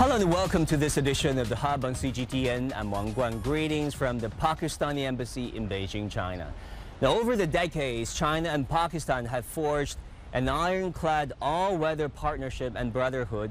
Hello and welcome to this edition of The Hub on CGTN. I'm Wang Guan. Greetings from the Pakistani Embassy in Beijing, China. Now, over the decades, China and Pakistan have forged an ironclad all-weather partnership and brotherhood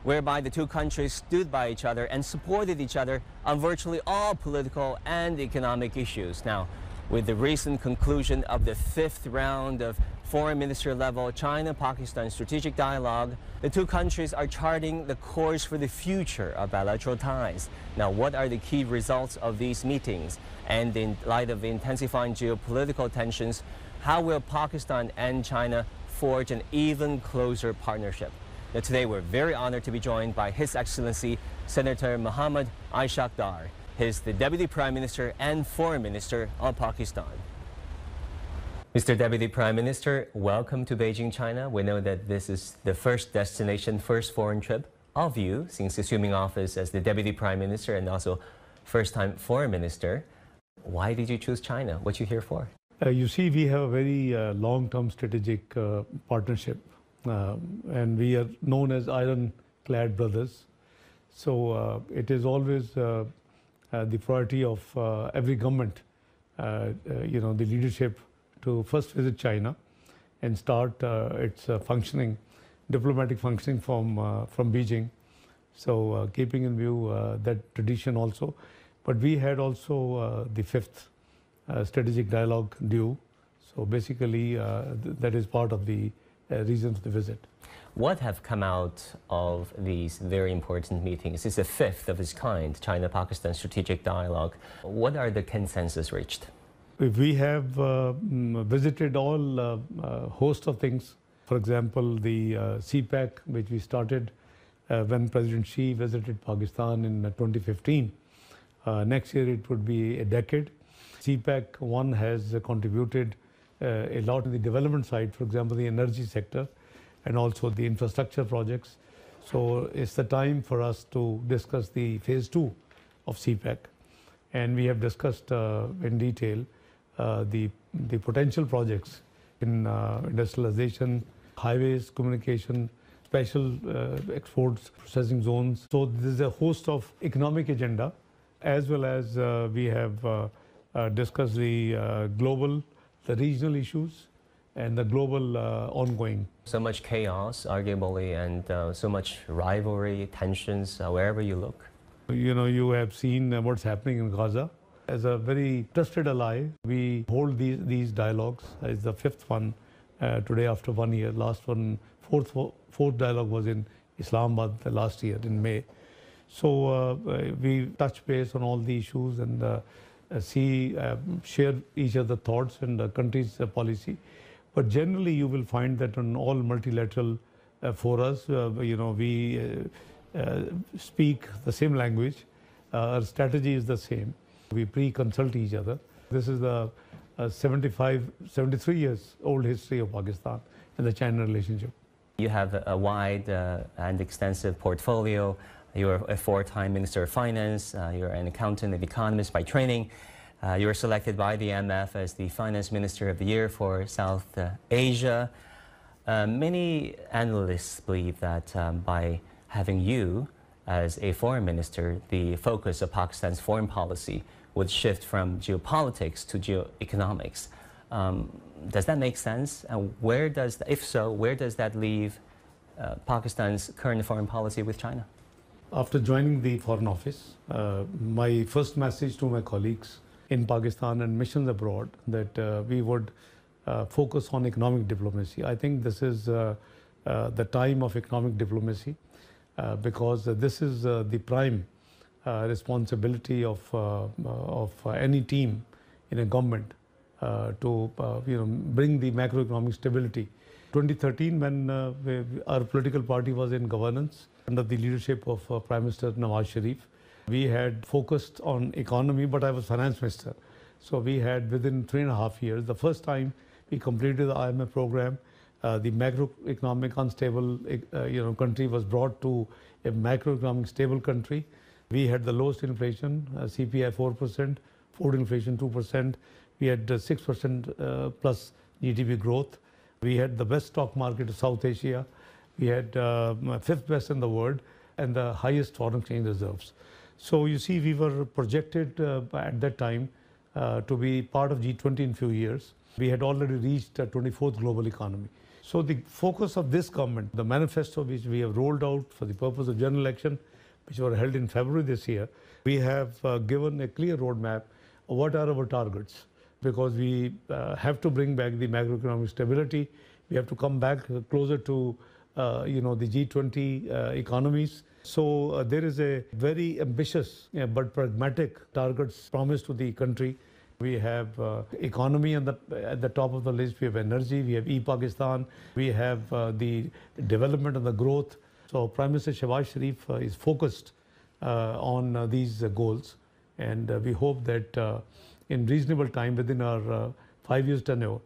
whereby the two countries stood by each other and supported each other on virtually all political and economic issues. Now, with the recent conclusion of the fifth round of foreign minister level China-Pakistan strategic dialogue, the two countries are charting the course for the future of bilateral ties. Now, what are the key results of these meetings? And in light of intensifying geopolitical tensions, how will Pakistan and China forge an even closer partnership? Now, today we're very honored to be joined by His Excellency Senator Mohamad Ishaq Dar. He's the Deputy Prime Minister and Foreign Minister of Pakistan. Mr. Deputy Prime Minister, welcome to Beijing, China. We know that this is the first destination, first foreign trip of you since assuming office as the Deputy Prime Minister and also first-time Foreign Minister. Why did you choose China? What you here for? You see, we have a very long-term strategic partnership, and we are known as ironclad brothers. So it is always the priority of every government, the leadership, to first visit China and start its diplomatic functioning from Beijing. So keeping in view that tradition also. But we had also the fifth strategic dialogue due. So basically that is part of the reason for the visit. What have come out of these very important meetings? It's the fifth of its kind, China-Pakistan strategic dialogue. What are the consensus reached? We have visited all host of things. For example, the CPEC, which we started when President Xi visited Pakistan in 2015. Next year it would be a decade. CPEC 1 has contributed a lot in the development side, for example, the energy sector and also the infrastructure projects. So it's the time for us to discuss the phase 2 of CPEC. And we have discussed in detail the potential projects in industrialization, highways, communication, special exports, processing zones. So there is a host of economic agenda, as well as we have discussed the global, the regional issues, and the global ongoing. So much chaos, arguably, and so much rivalry, tensions, wherever you look. You have seen what's happening in Gaza. As a very trusted ally, we hold these dialogues. It's the fifth one today after 1 year. Last one, fourth dialogue was in Islamabad last year in May. So we touch base on all the issues and share each other's thoughts and the country's policy. But generally, you will find that on all multilateral forums, we speak the same language. Our strategy is the same. We pre-consult each other. This is the 73 years old history of Pakistan and the China relationship. You have a wide and extensive portfolio. You're a four-time Minister of Finance. You're an accountant and economist by training. You were selected by the MF as the Finance Minister of the Year for South Asia. Many analysts believe that by having you as a foreign minister, the focus of Pakistan's foreign policy would shift from geopolitics to geoeconomics. Does that make sense? And if so, where does that leave Pakistan's current foreign policy with China? After joining the Foreign Office, my first message to my colleagues in Pakistan and missions abroad that we would focus on economic diplomacy. I think this is the time of economic diplomacy because this is the prime responsibility of any team in a government to bring the macroeconomic stability. 2013, when our political party was in governance under the leadership of Prime Minister Nawaz Sharif, we had focused on economy, but I was finance minister. So we had within 3.5 years, the first time we completed the IMF program, the macroeconomic unstable country was brought to a macroeconomic stable country. We had the lowest inflation, CPI 4%, food inflation 2%. We had 6% plus GDP growth. We had the best stock market of South Asia. We had fifth best in the world. and the highest foreign exchange reserves. So you see, we were projected at that time to be part of G20 in few years. We had already reached a 24th global economy. So the focus of this government, the manifesto which we have rolled out for the purpose of general election, which were held in February this year, we have given a clear roadmap of what are our targets, because we have to bring back the macroeconomic stability. We have to come back closer to the G20 economies. So there is a very ambitious but pragmatic targets promised to the country. We have economy at the top of the list. We have energy. We have e-Pakistan. We have the development and the growth. So Prime Minister Shehbaz Sharif is focused on these goals, and we hope that in reasonable time, within our 5 years tenure,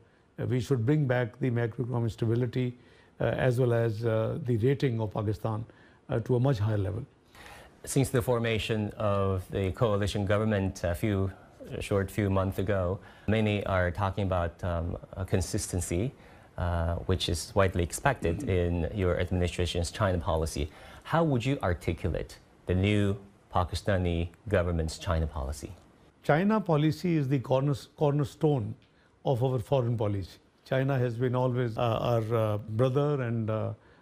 we should bring back the macroeconomic stability as well as the rating of Pakistan to a much higher level. Since the formation of the coalition government a few months ago, many are talking about consistency, which is widely expected in your administration's China policy. How would you articulate the new Pakistani government's China policy? China policy is the cornerstone of our foreign policy. China has been always our brother and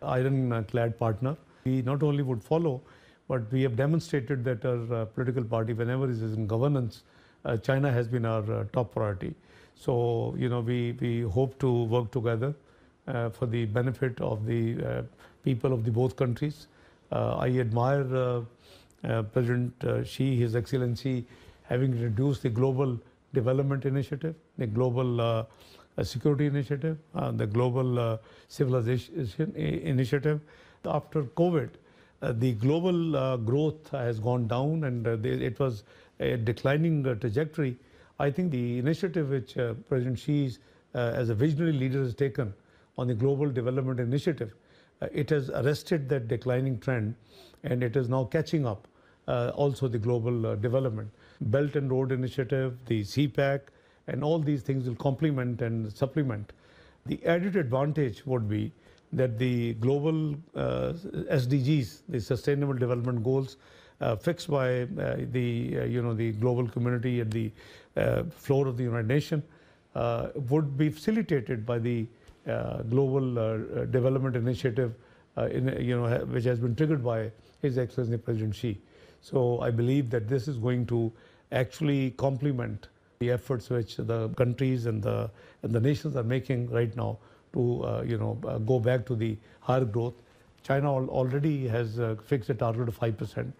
ironclad partner. We not only would follow, but we have demonstrated that our political party, whenever it is in governance, China has been our top priority. So, we hope to work together for the benefit of the people of the both countries. I admire President Xi, His Excellency, having introduced the Global Development Initiative, the Global Security Initiative, the Global Civilization Initiative. After COVID, the global growth has gone down, and it was a declining trajectory. I think the initiative which President Xi as a visionary leader has taken on the Global Development Initiative, it has arrested that declining trend, and it is now catching up also the global development. Belt and Road Initiative, the CPEC, and all these things will complement and supplement. The added advantage would be that the global SDGs, the Sustainable Development Goals, fixed by the global community at the floor of the United Nations, would be facilitated by the Global Development Initiative, which has been triggered by His Excellency President Xi. So I believe that this is going to actually complement the efforts which the countries and the nations are making right now to go back to the higher growth. China already has fixed a target of 5%.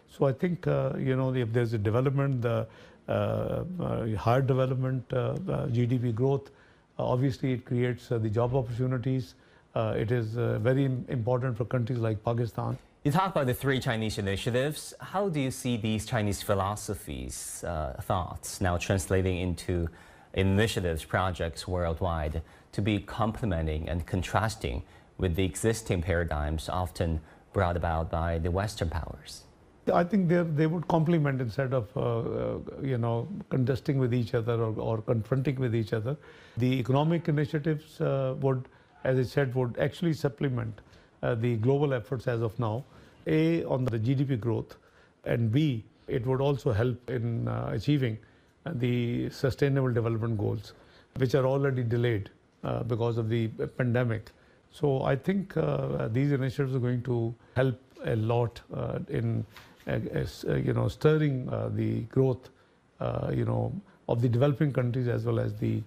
So I think if there's a development, the higher development, GDP growth, obviously it creates the job opportunities. It is very important for countries like Pakistan. You talk about the 3 Chinese initiatives. How do you see these Chinese philosophies, thoughts now translating into initiatives, projects worldwide to be complementing and contrasting with the existing paradigms often brought about by the Western powers? I think they would complement instead of contesting with each other or confronting with each other. The economic initiatives would, as I said, would actually supplement the global efforts as of now. A, on the GDP growth, and B, it would also help in achieving the Sustainable Development Goals, which are already delayed because of the pandemic. So I think these initiatives are going to help a lot in stirring the growth of the developing countries as well as the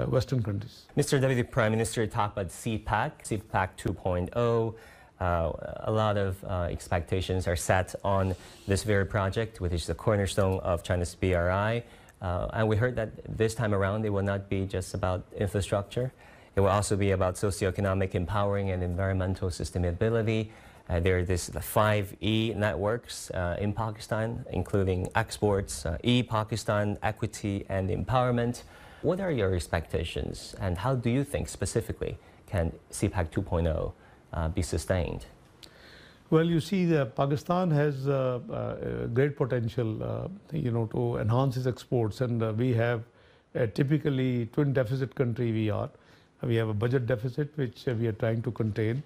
Western countries. Mr. Deputy Prime Minister talked about CPEC 2.0. A lot of expectations are set on this very project, which is the cornerstone of China's BRI. And we heard that this time around, it will not be just about infrastructure. It will also be about socioeconomic empowering and environmental sustainability. There are the 5 E networks in Pakistan, including exports, e-Pakistan, equity, and empowerment. What are your expectations, and how do you think specifically can CPEC 2.0 be sustained? Well, you see, Pakistan has great potential, to enhance its exports, and we have a typically twin deficit country. We have a budget deficit which we are trying to contain.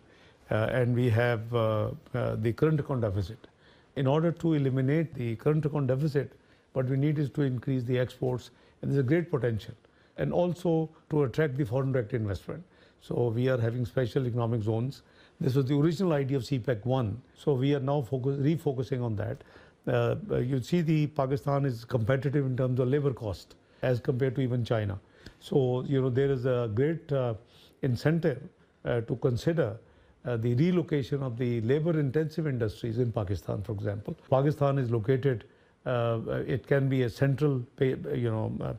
and we have the current account deficit. In order to eliminate the current account deficit, what we need is to increase the exports, and there's a great potential, and also to attract the foreign direct investment. So we are having special economic zones. This was the original idea of CPEC 1. So we are now refocusing on that. You see, Pakistan is competitive in terms of labor cost as compared to even China. So, there is a great incentive to consider the relocation of the labor-intensive industries in Pakistan, for example. Pakistan is located, it can be a central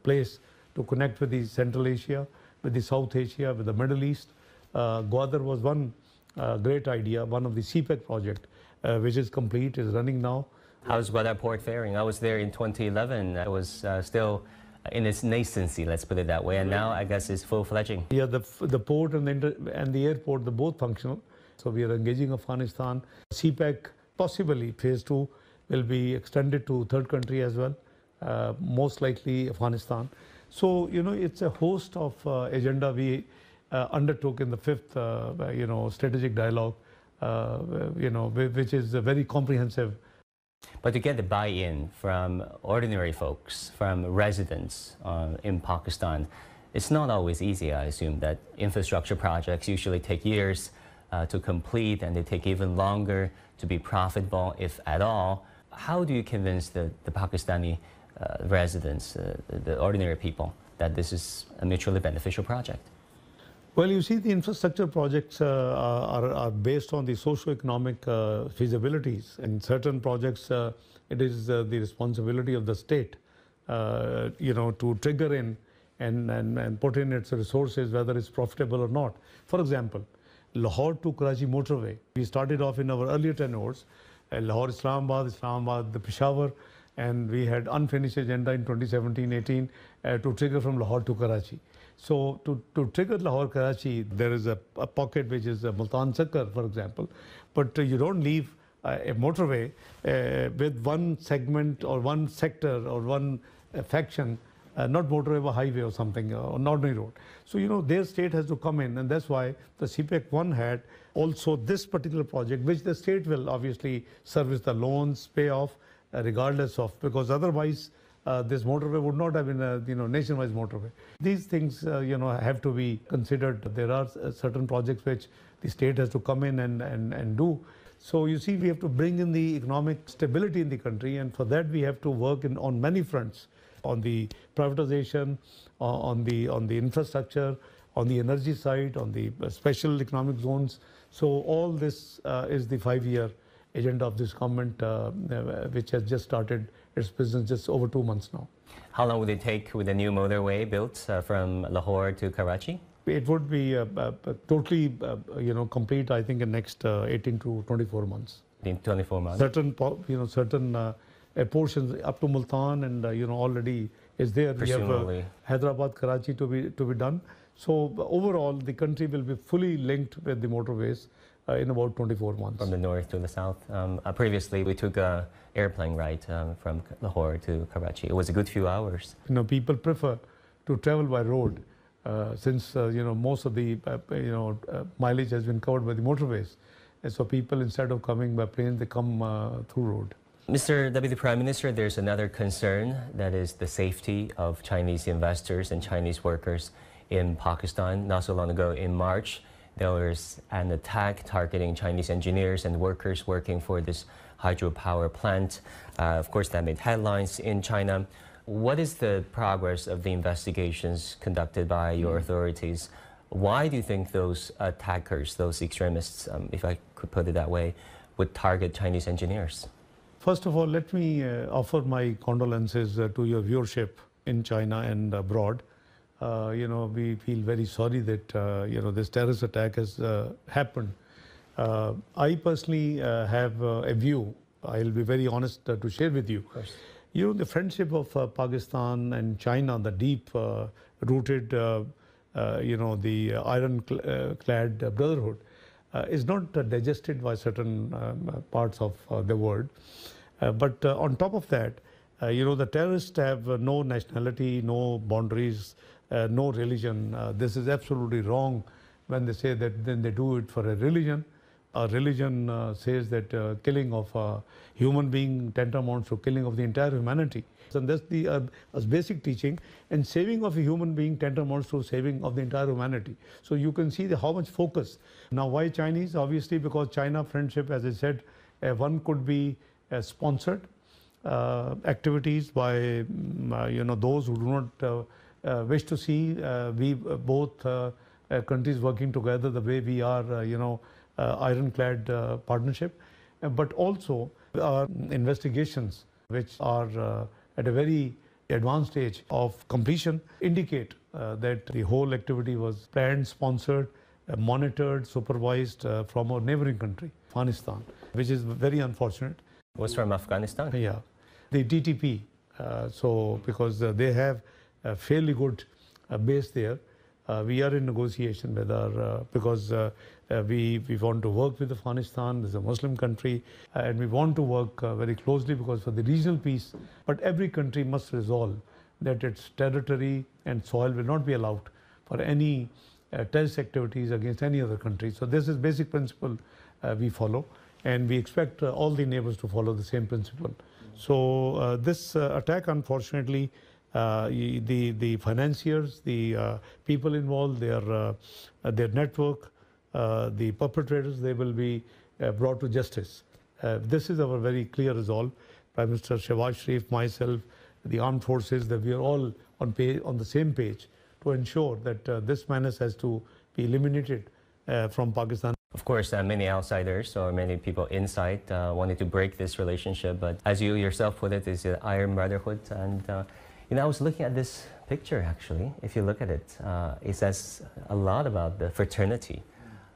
place to connect with the Central Asia, with the South Asia, with the Middle East. Gwadar was one great idea, one of the CPEC project, which is complete, is running now. How's Gwadar port faring? I was there in 2011. It was still in its nascency, let's put it that way, and now I guess it's full-fledging. Yeah, the port and the airport, they're both functional. So we are engaging Afghanistan. CPEC, possibly phase 2, will be extended to third country as well, most likely Afghanistan. So, it's a host of agenda we undertook in the 5th, strategic dialogue, which is very comprehensive. But to get the buy-in from ordinary folks, from residents in Pakistan, it's not always easy. I assume that infrastructure projects usually take years to complete, and they take even longer to be profitable, if at all. How do you convince the Pakistani residents, the ordinary people, that this is a mutually beneficial project? Well, you see, the infrastructure projects are based on the socio-economic feasibilities. In certain projects, it is the responsibility of the state, to trigger in and put in its resources, whether it's profitable or not. For example, Lahore to Karachi motorway. We started off in our earlier tenures, Lahore, Islamabad, the Peshawar, and we had unfinished agenda in 2017-18 to trigger from Lahore to Karachi. So to trigger Lahore-Karachi, there is a pocket which is Multan Sakkar, for example, but you don't leave a motorway with one segment or one sector or one faction, not motorway but highway or something, or an ordinary road. So, their state has to come in, and that's why the CPEC 1 had also this particular project, which the state will obviously service the loans, pay off, regardless of, because otherwise this motorway would not have been a nationwide motorway. These things have to be considered. There are certain projects which the state has to come in and do. So you see, we have to bring in the economic stability in the country, and for that we have to work on many fronts, on the privatization, on the infrastructure, on the energy side, on the special economic zones. So all this is the 5-year agenda of this government, which has just started its business just over 2 months now. How long would it take with a new motorway built from Lahore to Karachi? It would be totally, complete, I think, in next 18 to 24 months. In 24 months. Certain portions up to Multan, and already is there. Presumably. We have Hyderabad, Karachi to be done. So overall, the country will be fully linked with the motorways in about 24 months. From the north to the south. Previously, we took an airplane ride from Lahore to Karachi. It was a good few hours. People prefer to travel by road since most of the mileage has been covered by the motorways. And so people, instead of coming by plane, they come through road. Mr. Deputy Prime Minister, there's another concern, that is the safety of Chinese investors and Chinese workers in Pakistan. Not so long ago, in March, there was an attack targeting Chinese engineers and workers working for this hydropower plant. Of course, that made headlines in China. What is the progress of the investigations conducted by your authorities? Why do you think those attackers, those extremists, if I could put it that way, would target Chinese engineers? First of all, let me offer my condolences to your viewership in China and abroad. We feel very sorry that this terrorist attack has happened. I personally have a view. I'll be very honest to share with you. The friendship of Pakistan and China, the deep-rooted, the ironclad brotherhood, is not digested by certain parts of the world. But on top of that, the terrorists have no nationality, no boundaries, no religion. This is absolutely wrong when they say that then they do it for a religion Our religion says that killing of a human being tantamounts to killing of the entire humanity. And that's the basic teaching. And saving of a human being tantamounts to saving of the entire humanity. So you can see how much focus. Now, why Chinese? Obviously, because China friendship, as I said, one could be sponsored activities by those who do not wish to see we both countries working together the way we are, ironclad partnership, but also our investigations, which are at a very advanced stage of completion, indicate that the whole activity was planned, sponsored, monitored, supervised from our neighboring country, Afghanistan, which is very unfortunate. Was from Afghanistan? Yeah, the DTP. Because they have a fairly good base there. We are in negotiation with our, because we want to work with Afghanistan. It's a Muslim country, and we want to work very closely because for the regional peace. But every country must resolve that its territory and soil will not be allowed for any terrorist activities against any other country. So this is basic principle we follow, and we expect all the neighbors to follow the same principle. So this attack, unfortunately, the financiers, the people involved, their network, the perpetrators, they will be brought to justice. This is our very clear resolve. Prime Minister Shehbaz Sharif, myself, the armed forces, that we are all on the same page to ensure that this menace has to be eliminated from Pakistan. Of course, many outsiders or many people inside wanted to break this relationship, but as you yourself put it, it's the Iron Brotherhood. And I was looking at this picture, actually. If you look at it, it says a lot about the fraternity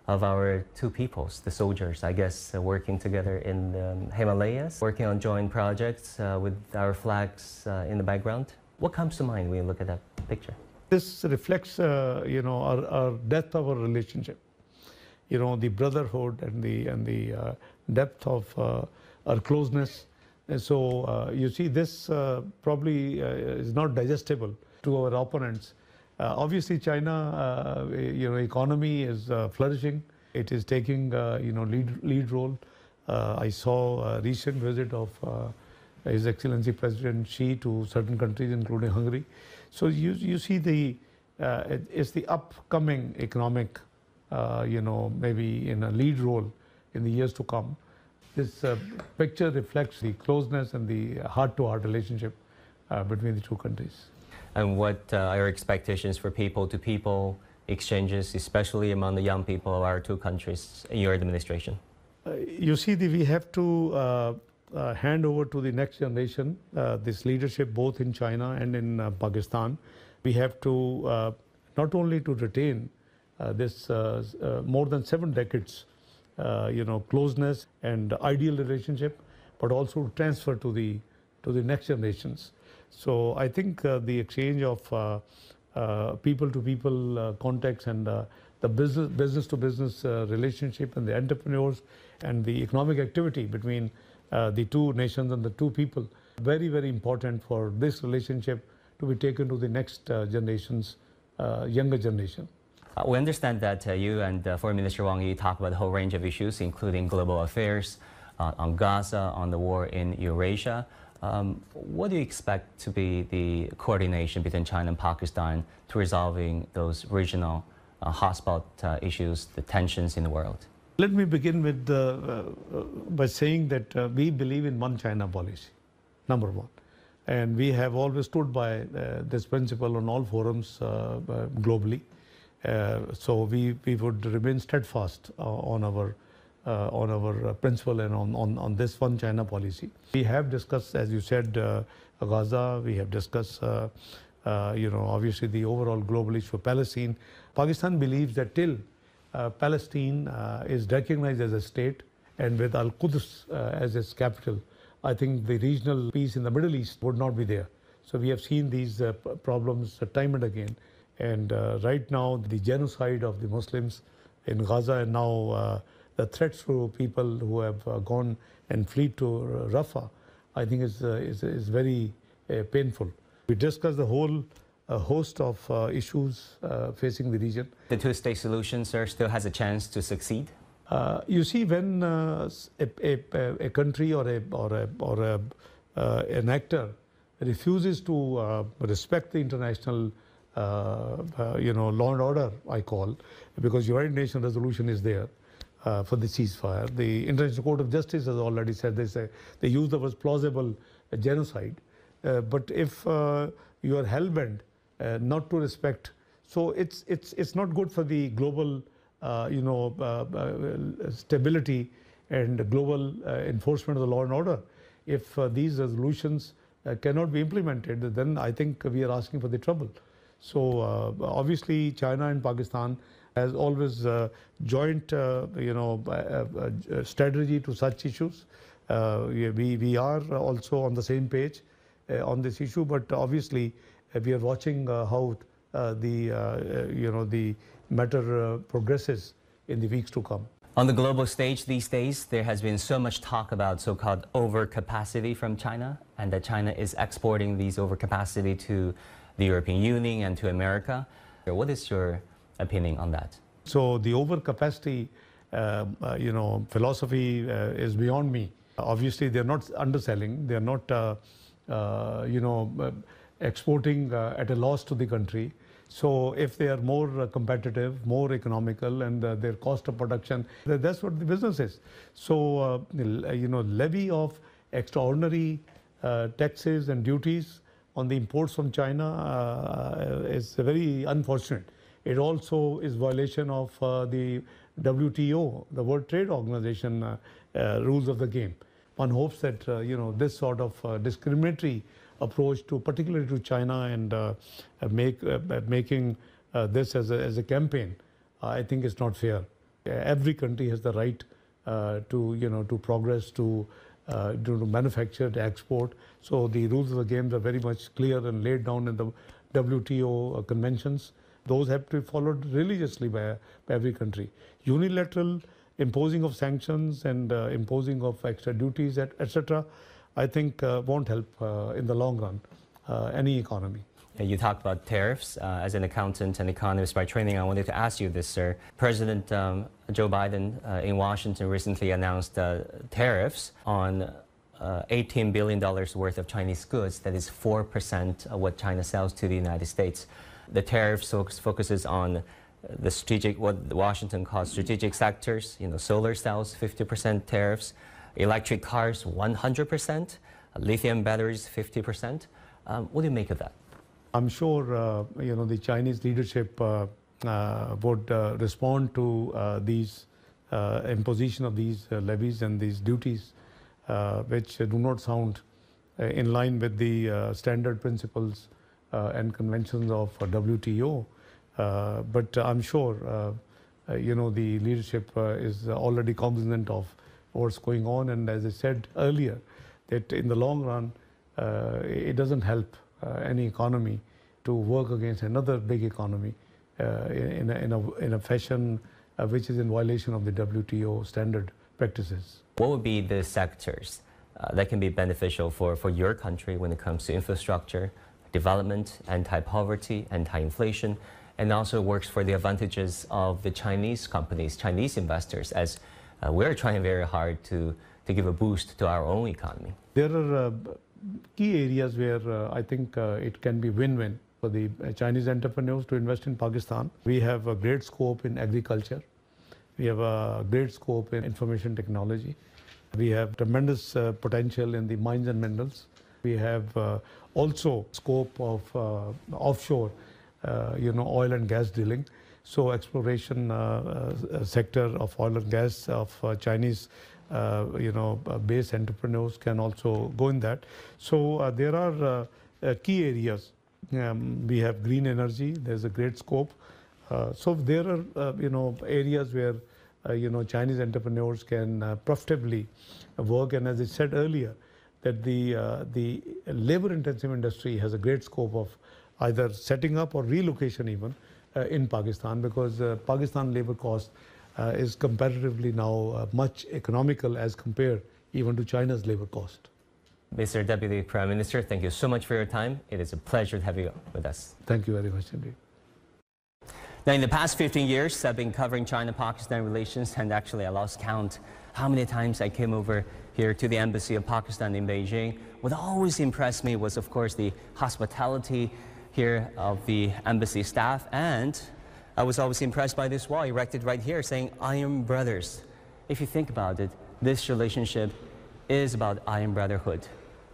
of our two peoples, the soldiers, I guess, working together in the Himalayas, working on joint projects with our flags in the background. What comes to mind when you look at that picture? This reflects, our depth of our relationship. The brotherhood and the depth of our closeness. And so you see, this probably is not digestible to our opponents. Obviously, China, economy is flourishing. It is taking, lead role. I saw a recent visit of His Excellency President Xi to certain countries, including Hungary. So you see it's the upcoming economic, maybe in a lead role in the years to come. This picture reflects the closeness and the heart-to-heart relationship between the two countries. And what are your expectations for people-to-people exchanges, especially among the young people of our two countries in your administration? You see, we have to hand over to the next generation this leadership both in China and in Pakistan. We have to not only to retain this more than 7 decades closeness and ideal relationship, but also transfer to the next generations. So I think the exchange of people-to-people contacts and the business-to-business relationship and the entrepreneurs and the economic activity between the two nations and the two people, very, very important for this relationship to be taken to the next generations, younger generation. We understand that you and Foreign Minister Wang Yi talk about a whole range of issues, including global affairs, on Gaza, on the war in Eurasia. What do you expect to be the coordination between China and Pakistan to resolving those regional hotspot issues, the tensions in the world? Let me begin with by saying that we believe in one China policy, number one. And we have always stood by this principle on all forums globally. So we would remain steadfast on our principle and on this one China policy. We have discussed, as you said, Gaza. We have discussed, obviously the overall global issue of Palestine. Pakistan believes that till Palestine is recognized as a state and with Al-Quds as its capital, I think the regional peace in the Middle East would not be there. So we have seen these problems time and again. And right now, the genocide of the Muslims in Gaza and now the threats to people who have gone and fled to Rafah, I think is very painful. We discussed the whole host of issues facing the region. The two-state solution, sir, still has a chance to succeed? You see, when a country or an actor refuses to respect the international law and order, I call, because United Nations resolution is there for the ceasefire. The International Court of Justice has already said they use the word plausible genocide. But if you are hell-bent not to respect, so it's not good for the global stability and global enforcement of the law and order. If these resolutions cannot be implemented, then I think we are asking for the trouble. So obviously China and Pakistan has always joint strategy to such issues. We are also on the same page on this issue, but obviously we are watching how the matter progresses in the weeks to come. On the global stage these days, there has been so much talk about so-called overcapacity from China, and that China is exporting these overcapacity to the European Union and to America. What is your opinion on that? So the overcapacity, philosophy is beyond me. Obviously, they're not underselling. They're not, exporting at a loss to the country. So if they are more competitive, more economical, and their cost of production, that's what the business is. So, levy of extraordinary taxes and duties on the imports from China is very unfortunate. It also is violation of the WTO, the World Trade Organization rules of the game. One hopes that this sort of discriminatory approach to particularly to China and making this as a campaign, I think is not fair. Every country has the right to progress, to manufacture, to export. So the rules of the game are very much clear and laid down in the WTO conventions. Those have to be followed religiously by every country. Unilateral imposing of sanctions and imposing of extra duties, etc., I think won't help in the long run any economy. You talked about tariffs. As an accountant and economist by training, I wanted to ask you this, sir. President Joe Biden in Washington recently announced tariffs on $18 billion worth of Chinese goods. That is 4% of what China sells to the United States. The tariff focuses on the strategic, what Washington calls strategic sectors, solar cells, 50% tariffs, electric cars, 100%, lithium batteries, 50%. What do you make of that? I'm sure, the Chinese leadership would respond to these imposition of these levies and these duties, which do not sound in line with the standard principles and conventions of WTO. But I'm sure, the leadership is already cognizant of what's going on. And as I said earlier, that in the long run, it doesn't help any economy to work against another big economy in a fashion which is in violation of the WTO standard practices. What would be the sectors that can be beneficial for your country when it comes to infrastructure, development, anti-poverty, anti-inflation, and also works for the advantages of the Chinese companies, Chinese investors, as we're trying very hard to give a boost to our own economy? There are key areas where I think it can be win-win for the Chinese entrepreneurs to invest in Pakistan. We have a great scope in agriculture. We have a great scope in information technology. We have tremendous potential in the mines and minerals. We have also scope of offshore, oil and gas drilling. So exploration sector of oil and gas of Chinese, base entrepreneurs can also go in that. So there are key areas. We have green energy. There's a great scope. So there are, areas where, Chinese entrepreneurs can profitably work. And as I said earlier, that the labor-intensive industry has a great scope of either setting up or relocation even in Pakistan, because Pakistan labor cost is comparatively now much economical as compared even to China's labor cost. Mr. Deputy Prime Minister, thank you so much for your time. It is a pleasure to have you with us. Thank you very much indeed. Now, in the past 15 years, I've been covering China-Pakistan relations, and actually I lost count how many times I came over here to the Embassy of Pakistan in Beijing. What always impressed me was, of course, the hospitality here of the embassy staff, and I was always impressed by this wall erected right here saying Iron Brothers. If you think about it, this relationship is about Iron Brotherhood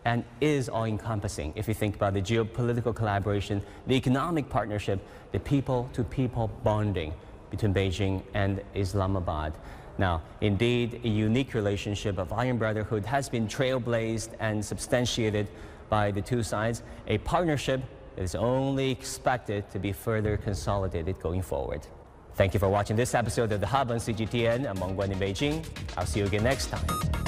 and is all-encompassing. If you think about the geopolitical collaboration, the economic partnership, the people-to-people bonding between Beijing and Islamabad. Now, indeed, a unique relationship of Iron Brotherhood has been trailblazed and substantiated by the two sides, a partnership that is only expected to be further consolidated going forward. Thank you for watching this episode of The Hub on CGTN. I'm Wang Guan in Beijing. I'll see you again next time.